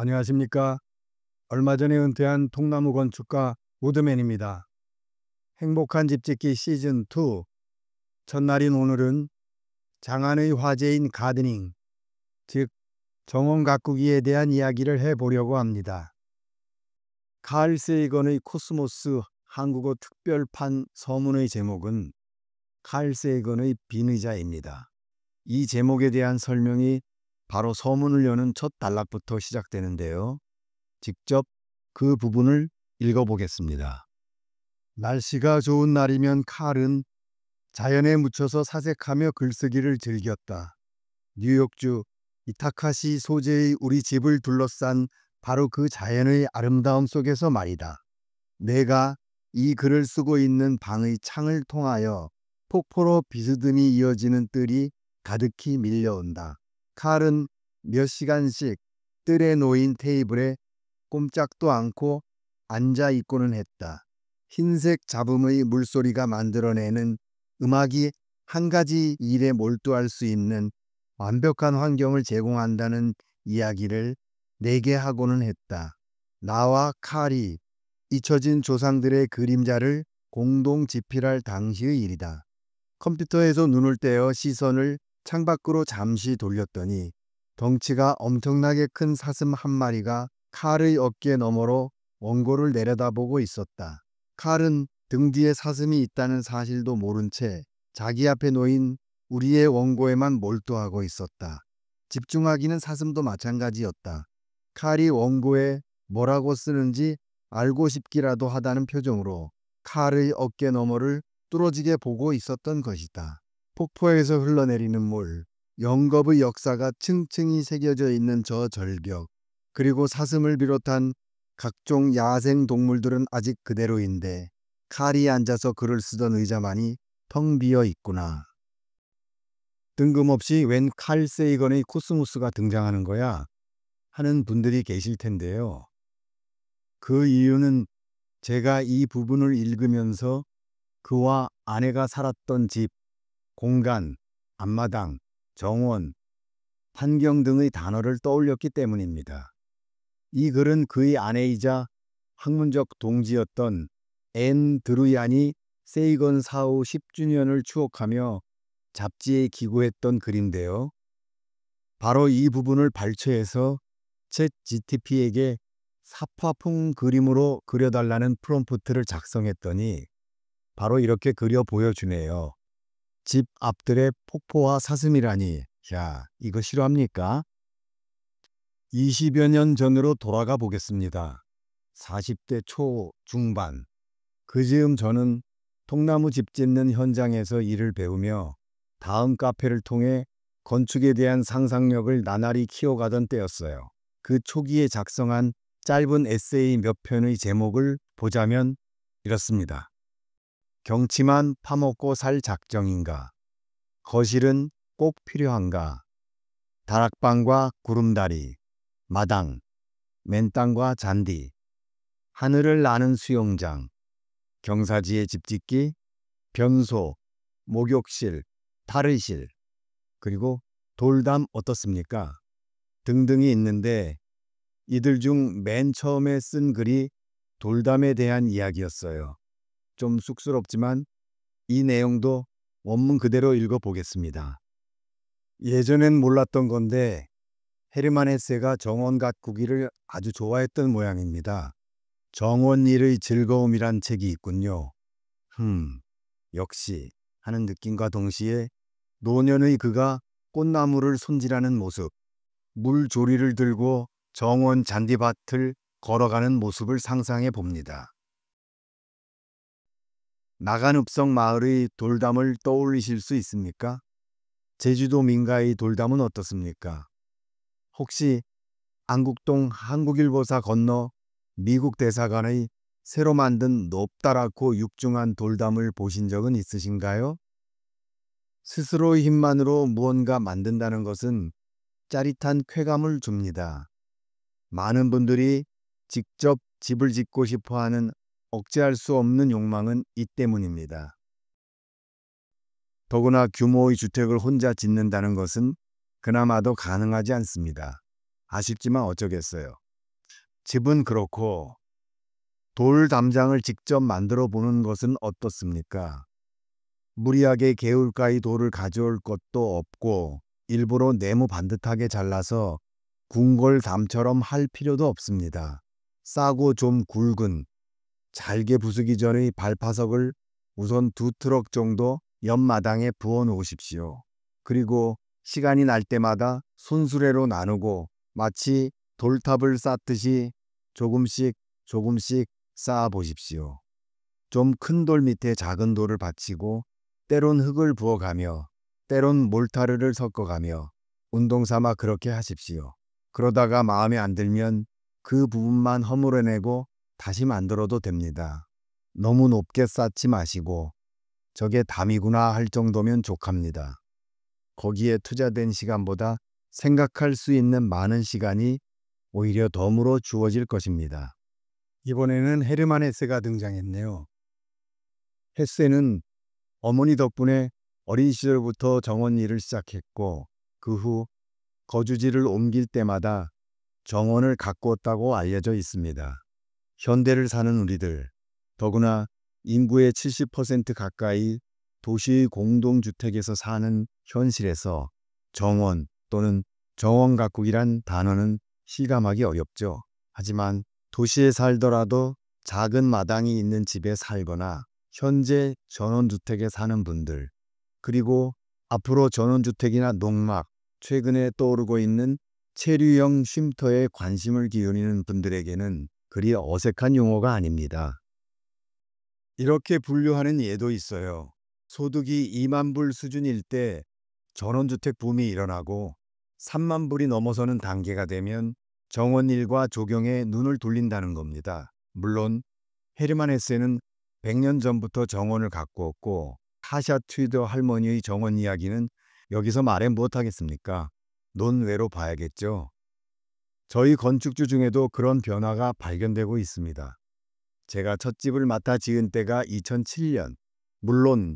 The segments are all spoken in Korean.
안녕하십니까. 얼마 전에 은퇴한 통나무 건축가 우드맨입니다. 행복한 집짓기 시즌2 첫날인 오늘은 장안의 화제인 가드닝, 즉 정원 가꾸기에 대한 이야기를 해보려고 합니다. 칼 세이건의 코스모스 한국어 특별판 서문의 제목은 칼 세이건의 빈 의자입니다. 이 제목에 대한 설명이 바로 서문을 여는 첫 단락부터 시작되는데요. 직접 그 부분을 읽어보겠습니다. 날씨가 좋은 날이면 칼은 자연에 묻혀서 사색하며 글쓰기를 즐겼다. 뉴욕주 이타카시 소재의 우리 집을 둘러싼 바로 그 자연의 아름다움 속에서 말이다. 내가 이 글을 쓰고 있는 방의 창을 통하여 폭포로 비스듬히 이어지는 뜰이 가득히 밀려온다. 칼은 몇 시간씩 뜰에 놓인 테이블에 꼼짝도 않고 앉아 있고는 했다. 흰색 잡음의 물소리가 만들어내는 음악이 한 가지 일에 몰두할 수 있는 완벽한 환경을 제공한다는 이야기를 내게 하고는 했다. 나와 칼이 잊혀진 조상들의 그림자를 공동 집필할 당시의 일이다. 컴퓨터에서 눈을 떼어 시선을 창밖으로 잠시 돌렸더니 덩치가 엄청나게 큰 사슴 한 마리가 칼의 어깨 너머로 원고를 내려다보고 있었다. 칼은 등 뒤에 사슴이 있다는 사실도 모른 채 자기 앞에 놓인 우리의 원고에만 몰두하고 있었다. 집중하기는 사슴도 마찬가지였다. 칼이 원고에 뭐라고 쓰는지 알고 싶기라도 하다는 표정으로 칼의 어깨 너머를 뚫어지게 보고 있었던 것이다. 폭포에서 흘러내리는 물, 영겁의 역사가 층층이 새겨져 있는 저 절벽, 그리고 사슴을 비롯한 각종 야생 동물들은 아직 그대로인데 칼이 앉아서 글을 쓰던 의자만이 텅 비어 있구나. 뜬금없이 웬 칼 세이건의 코스모스가 등장하는 거야 하는 분들이 계실 텐데요. 그 이유는 제가 이 부분을 읽으면서 그와 아내가 살았던 집, 공간, 앞마당, 정원, 환경 등의 단어를 떠올렸기 때문입니다. 이 글은 그의 아내이자 학문적 동지였던 앤 드루얀이 세이건 사후 10주년을 추억하며 잡지에 기고했던 글인데요. 바로 이 부분을 발췌해서 챗 GTP에게 사파풍 그림으로 그려달라는 프롬프트를 작성했더니 바로 이렇게 그려 보여주네요. 집 앞들의 폭포와 사슴이라니, 야, 이거 싫어합니까? 20여 년 전으로 돌아가 보겠습니다. 40대 초 중반. 그 즈음 저는 통나무 집 짓는 현장에서 일을 배우며 다음 카페를 통해 건축에 대한 상상력을 나날이 키워가던 때였어요. 그 초기에 작성한 짧은 에세이 몇 편의 제목을 보자면 이렇습니다. 경치만 파먹고 살 작정인가? 거실은 꼭 필요한가? 다락방과 구름다리, 마당, 맨땅과 잔디, 하늘을 나는 수영장, 경사지에 집짓기, 변소, 목욕실, 탈의실, 그리고 돌담 어떻습니까? 등등이 있는데 이들 중 맨 처음에 쓴 글이 돌담에 대한 이야기였어요. 좀 쑥스럽지만 이 내용도 원문 그대로 읽어보겠습니다. 예전엔 몰랐던 건데 헤르만 헤세가 정원 가꾸기를 아주 좋아했던 모양입니다. 정원 일의 즐거움이란 책이 있군요. 역시 하는 느낌과 동시에 노년의 그가 꽃나무를 손질하는 모습, 물조리를 들고 정원 잔디밭을 걸어가는 모습을 상상해 봅니다. 나간읍성 마을의 돌담을 떠올리실 수 있습니까? 제주도 민가의 돌담은 어떻습니까? 혹시 안국동 한국일보사 건너 미국 대사관의 새로 만든 높다랗고 육중한 돌담을 보신 적은 있으신가요? 스스로의 힘만으로 무언가 만든다는 것은 짜릿한 쾌감을 줍니다. 많은 분들이 직접 집을 짓고 싶어 하는 억제할 수 없는 욕망은 이 때문입니다. 더구나 규모의 주택을 혼자 짓는다는 것은 그나마도 가능하지 않습니다. 아쉽지만 어쩌겠어요. 집은 그렇고 돌 담장을 직접 만들어 보는 것은 어떻습니까? 무리하게 개울가의 돌을 가져올 것도 없고 일부러 네모 반듯하게 잘라서 궁궐담처럼 할 필요도 없습니다. 싸고 좀 굵은 잘게 부수기 전의 발파석을 우선 2트럭 정도 옆마당에 부어 놓으십시오. 그리고 시간이 날 때마다 손수레로 나누고 마치 돌탑을 쌓듯이 조금씩 조금씩 쌓아 보십시오. 좀 큰 돌 밑에 작은 돌을 받치고 때론 흙을 부어가며 때론 몰타르를 섞어가며 운동 삼아 그렇게 하십시오. 그러다가 마음에 안 들면 그 부분만 허물어내고 다시 만들어도 됩니다. 너무 높게 쌓지 마시고 저게 담이구나 할 정도면 족합니다. 거기에 투자된 시간보다 생각할 수 있는 많은 시간이 오히려 덤으로 주어질 것입니다. 이번에는 헤르만 헤세가 등장했네요. 헤세는 어머니 덕분에 어린 시절부터 정원 일을 시작했고 그 후 거주지를 옮길 때마다 정원을 가꾸었다고 알려져 있습니다. 현대를 사는 우리들, 더구나 인구의 70% 가까이 도시 공동주택에서 사는 현실에서 정원 또는 정원 가꾸기란 단어는 실감하기 어렵죠. 하지만 도시에 살더라도 작은 마당이 있는 집에 살거나 현재 전원주택에 사는 분들, 그리고 앞으로 전원주택이나 농막, 최근에 떠오르고 있는 체류형 쉼터에 관심을 기울이는 분들에게는 그리 어색한 용어가 아닙니다. 이렇게 분류하는 예도 있어요. 소득이 2만 불 수준일 때 전원주택 붐이 일어나고 3만 불이 넘어서는 단계가 되면 정원일과 조경에 눈을 돌린다는 겁니다. 물론 헤르만 헤세는 100년 전부터 정원을 가꾸었고 카샤 튜더 할머니의 정원 이야기는 여기서 말해 못하겠습니까? 논외로 봐야겠죠. 저희 건축주 중에도 그런 변화가 발견되고 있습니다. 제가 첫 집을 맡아 지은 때가 2007년. 물론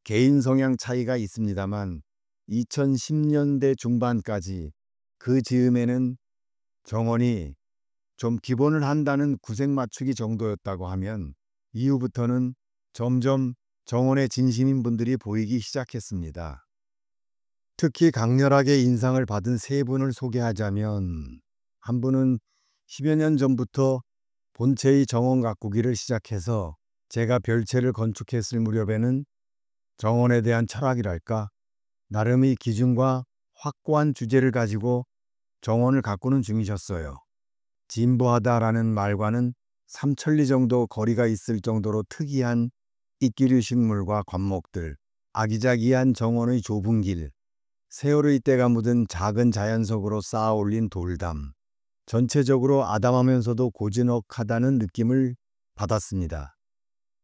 개인 성향 차이가 있습니다만 2010년대 중반까지 그 즈음에는 정원이 좀 기본을 한다는 구색 맞추기 정도였다고 하면 이후부터는 점점 정원에 진심인 분들이 보이기 시작했습니다. 특히 강렬하게 인상을 받은 세 분을 소개하자면 한 분은 10여 년 전부터 본체의 정원 가꾸기를 시작해서 제가 별채를 건축했을 무렵에는 정원에 대한 철학이랄까 나름의 기준과 확고한 주제를 가지고 정원을 가꾸는 중이셨어요. 진보하다라는 말과는 삼천리 정도 거리가 있을 정도로 특이한 이끼류 식물과 관목들, 아기자기한 정원의 좁은 길, 세월의 때가 묻은 작은 자연석으로 쌓아 올린 돌담, 전체적으로 아담하면서도 고즈넉하다는 느낌을 받았습니다.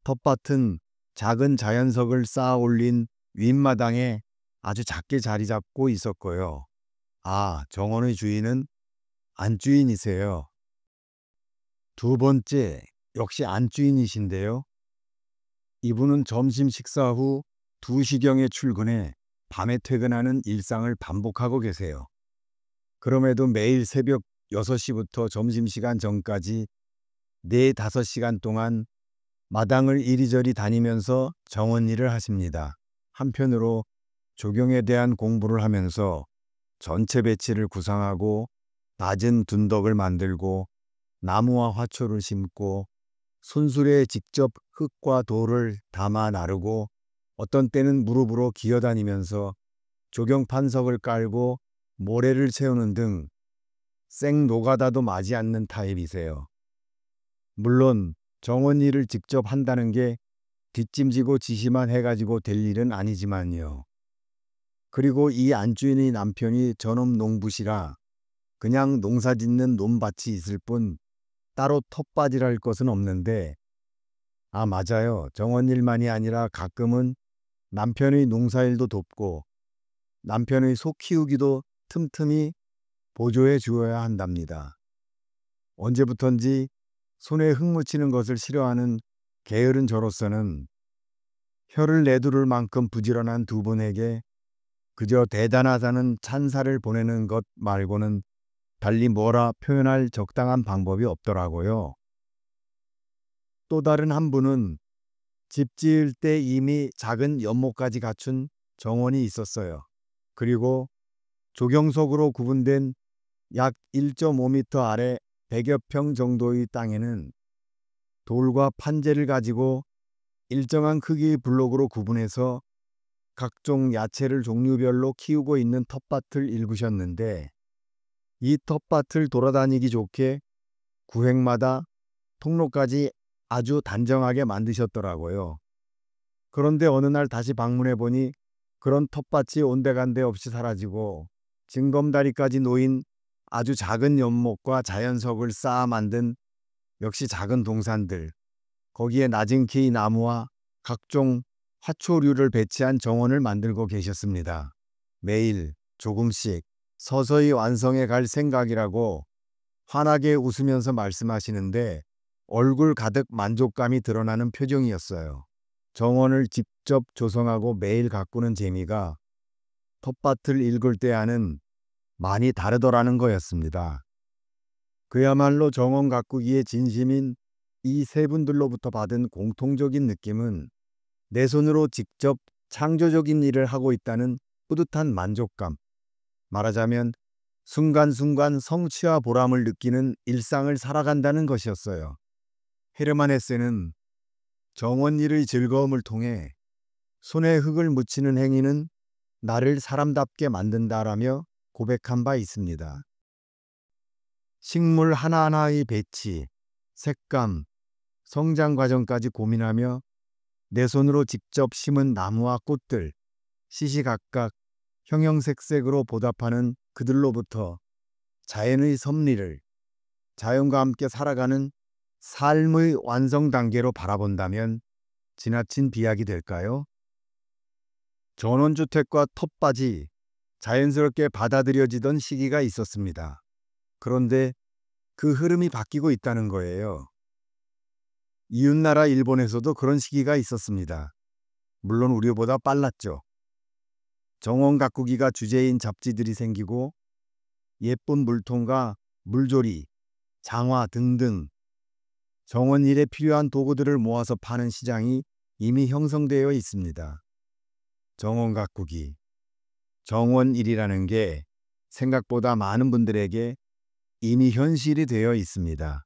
텃밭은 작은 자연석을 쌓아 올린 윗마당에 아주 작게 자리 잡고 있었고요. 아, 정원의 주인은 안주인이세요. 두 번째, 역시 안주인이신데요. 이분은 점심 식사 후 2시경에 출근해 밤에 퇴근하는 일상을 반복하고 계세요. 그럼에도 매일 새벽 6시부터 점심시간 전까지 4~5시간 동안 마당을 이리저리 다니면서 정원 일을 하십니다. 한편으로 조경에 대한 공부를 하면서 전체 배치를 구상하고 낮은 둔덕을 만들고 나무와 화초를 심고 손수레에 직접 흙과 돌을 담아 나르고 어떤 때는 무릎으로 기어다니면서 조경 판석을 깔고 모래를 세우는 등 생 노가다도 마지 않는 타입이세요. 물론 정원 일을 직접 한다는 게 뒷짐지고 지시만 해가지고 될 일은 아니지만요. 그리고 이 안주인의 남편이 전업 농부시라 그냥 농사짓는 논밭이 있을 뿐 따로 텃밭이랄 것은 없는데, 아, 맞아요. 정원 일만이 아니라 가끔은 남편의 농사일도 돕고 남편의 소 키우기도 틈틈이 보조해 주어야 한답니다. 언제부턴지 손에 흙 묻히는 것을 싫어하는 게으른 저로서는 혀를 내두를 만큼 부지런한 두 분에게 그저 대단하다는 찬사를 보내는 것 말고는 달리 뭐라 표현할 적당한 방법이 없더라고요. 또 다른 한 분은 집 지을 때 이미 작은 연못까지 갖춘 정원이 있었어요. 그리고 조경석으로 구분된 약 1.5m 아래 100여 평 정도의 땅에는 돌과 판재를 가지고 일정한 크기의 블록으로 구분해서 각종 야채를 종류별로 키우고 있는 텃밭을 일구셨는데, 이 텃밭을 돌아다니기 좋게 구획마다 통로까지 아주 단정하게 만드셨더라고요. 그런데 어느 날 다시 방문해 보니 그런 텃밭이 온데간데 없이 사라지고 징검다리까지 놓인 아주 작은 연못과 자연석을 쌓아 만든 역시 작은 동산들, 거기에 낮은 키의 나무와 각종 화초류를 배치한 정원을 만들고 계셨습니다. 매일 조금씩 서서히 완성해 갈 생각이라고 환하게 웃으면서 말씀하시는데 얼굴 가득 만족감이 드러나는 표정이었어요. 정원을 직접 조성하고 매일 가꾸는 재미가 텃밭을 읽을 때와는 많이 다르더라는 거였습니다. 그야말로 정원 가꾸기에 진심인 이 세 분들로부터 받은 공통적인 느낌은 내 손으로 직접 창조적인 일을 하고 있다는 뿌듯한 만족감, 말하자면 순간순간 성취와 보람을 느끼는 일상을 살아간다는 것이었어요. 헤르만 헤세는 정원 일의 즐거움을 통해 손에 흙을 묻히는 행위는 나를 사람답게 만든다라며 고백한 바 있습니다. 식물 하나하나의 배치, 색감, 성장 과정까지 고민하며 내 손으로 직접 심은 나무와 꽃들, 시시각각 형형색색으로 보답하는 그들로부터 자연의 섭리를, 자연과 함께 살아가는 삶의 완성 단계로 바라본다면 지나친 비약이 될까요? 전원주택과 텃밭이 자연스럽게 받아들여지던 시기가 있었습니다. 그런데 그 흐름이 바뀌고 있다는 거예요. 이웃나라 일본에서도 그런 시기가 있었습니다. 물론 우리보다 빨랐죠. 정원 가꾸기가 주제인 잡지들이 생기고 예쁜 물통과 물조리, 장화 등등 정원 일에 필요한 도구들을 모아서 파는 시장이 이미 형성되어 있습니다. 정원 가꾸기, 정원 일이라는 게 생각보다 많은 분들에게 이미 현실이 되어 있습니다.